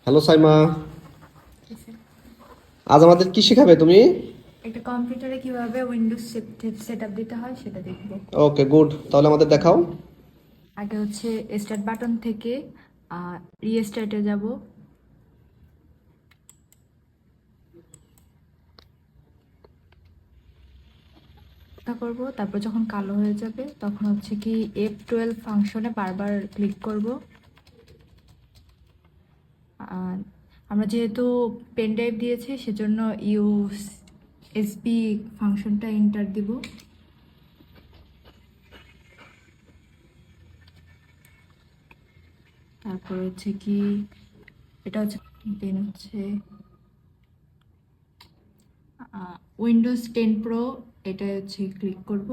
Hello Saima, আজ আমাদের কি শেখাবে তুমি? একটা কম্পিউটারে কিভাবে উইন্ডোজ সেটআপ দিতে হয় সেটা দেখব। ওকে, গুড। তাহলে আমাদের দেখাও। আগে হচ্ছে স্টার্ট বাটন থেকে রিস্টার্টে যাব। তা করব, তারপর যখন কালো হয়ে যাবে তখন হচ্ছে কি F12 ফাংশনে বারবার ক্লিক করব। আর আমরা যেহেতু পেন ড্রাইভ দিয়েছি সেজন্য ইউএসবি ফাংশনটা এন্টার দিব। তারপর হচ্ছে কি এটা হচ্ছে দেন হচ্ছে উইন্ডোজ 10 প্রো, এটা হচ্ছে ক্লিক করব।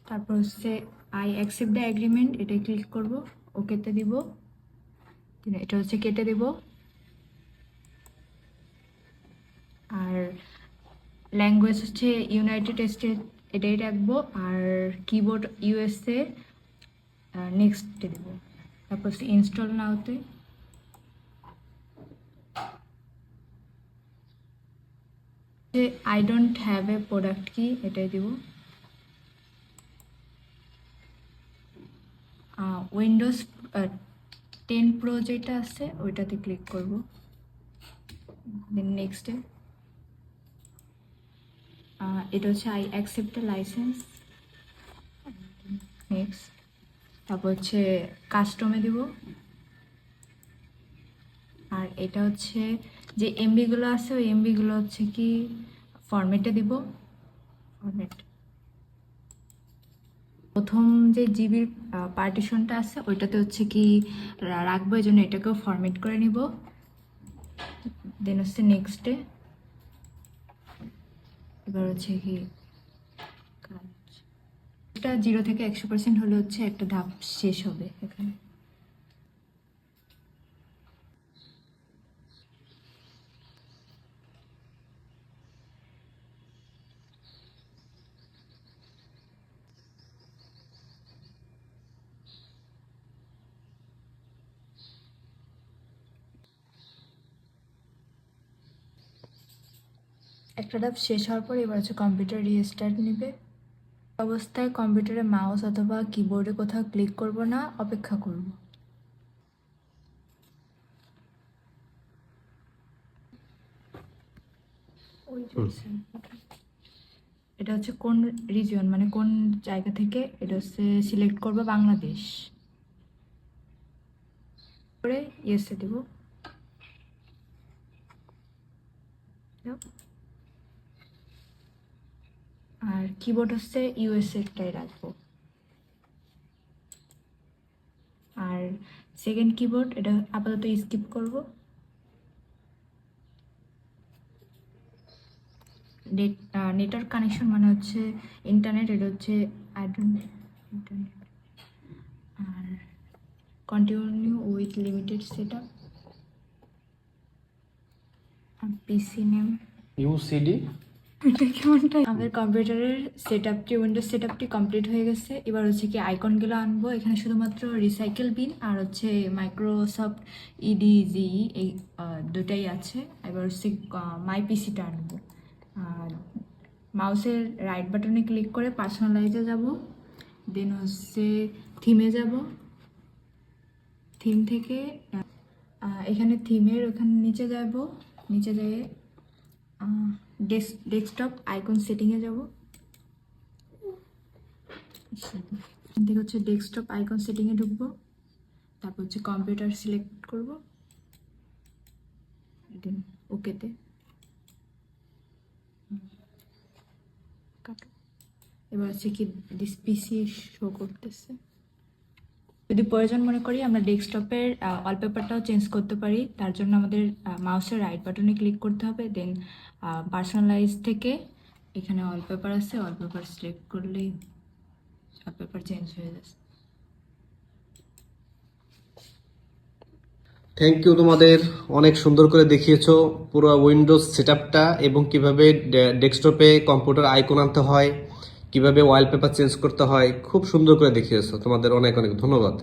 তারপর হচ্ছে আই অ্যাকসেপ্ট দ্য এগ্রিমেন্ট, এটাই ক্লিক করব, ওকেতে দিব। এটা হচ্ছে কেটে দিব। আর ল্যাঙ্গুয়েজ হচ্ছে ইউনাইটেড স্টেট, এটাই রাখবো। আর কিবোর্ড ইউএসএ, নেক্সটে দেবো। তারপর হচ্ছে ইনস্টল নাওতে I don't have a product key, এটাই দিব। উইন্ডোজ 10 প্রো যেটা আছে ওইটাতে ক্লিক করব, দেন নেক্সটে। এটা হচ্ছে I accept the licence, next. তারপর হচ্ছে কাস্টমে দিব। আর এটা হচ্ছে যে এমবিগুলো আছে ওই এমবিগুলো হচ্ছে কি ফরম্যাটে দিব, ফরম্যাট। প্রথম যে জিবির পার্টিশনটা আছে ওইটাতে হচ্ছে কি রাখবো, এই জন্য এটাকেও ফরম্যাট করে নিব। দেন হচ্ছে নেক্সটে। এবার হচ্ছে কি কাজ, এটা 0 থেকে 100% হলে হচ্ছে একটা ধাপ শেষ হবে এখানে। একটা ধাপ শেষ হওয়ার পর এবার হচ্ছে কম্পিউটার রিস্টার্ট নেবে। অবস্থায় কম্পিউটারে মাউস অথবা কিবোর্ডে কোথাও ক্লিক করব না, অপেক্ষা করব। ওই এটা হচ্ছে কোন রিজিয়ন, মানে কোন জায়গা থেকে, এটা হচ্ছে সিলেক্ট করব বাংলাদেশ করে ইয়েসে দেব। আর কিবোর্ড হচ্ছে ইউএসএটাই রাখবো। আর সেকেন্ড কিবোর্ড এটা আপাতত স্কিপ করব। নেটওয়ার্ক কানেকশন মানে হচ্ছে ইন্টারনেট, এটা হচ্ছে ইন্টারনেট। আর continue with limited set up, PC name UCD. আমাদের কম্পিউটারের সেটআপটি, উইন্ডোজ সেটআপটি কমপ্লিট হয়ে গেছে। এবার হচ্ছে কি আইকনগুলো আনবো, এখানে শুধুমাত্র রিসাইকেল বিন আর হচ্ছে মাইক্রোসফট ইডিজি, এই দুটাই আছে। এবার হচ্ছে মাই পিসিটা আনবো। আর মাউসের রাইট বাটনে ক্লিক করে পার্সোনালাইজে যাব, দেন হচ্ছে থিমে যাব। থিম থেকে এখানে থিমের ওখানে নিচে যাব, নিচে যেয়ে ডেস্কটপ আইকন সেটিংয়ে যাব। এখান থেকে হচ্ছে ডেস্কটপ আইকন সেটিংয়ে ঢুকবো। তারপর হচ্ছে কম্পিউটার সিলেক্ট করব, দেন ওকেতে। কাটো। এবার হচ্ছে কি দিস পিসি শো করতেছে। যদি প্রয়োজন মনে করি আমরা ডেস্কটপের ওয়ালপেপারটাও চেঞ্জ করতে পারি। তার জন্য আমাদের মাউসের রাইট বাটনে ক্লিক করতে হবে, দেন পার্সোনালাইজ থেকে এখানে ওয়ালপেপার আছে, ওয়ালপেপার সিলেক্ট করলেই ওয়ালপেপার চেঞ্জ হয়ে যাচ্ছে। থ্যাংক ইউ, তোমাদের অনেক সুন্দর করে দেখিয়েছো পুরো উইন্ডোজ সেটআপটা এবং কিভাবে ডেস্কটপে কম্পিউটার আইকন আনতে হয়, কিভাবে ওয়ালপেপার চেঞ্জ করতে হয়, খুব সুন্দর করে দেখিয়েছো। তোমাদের অনেক অনেক ধন্যবাদ।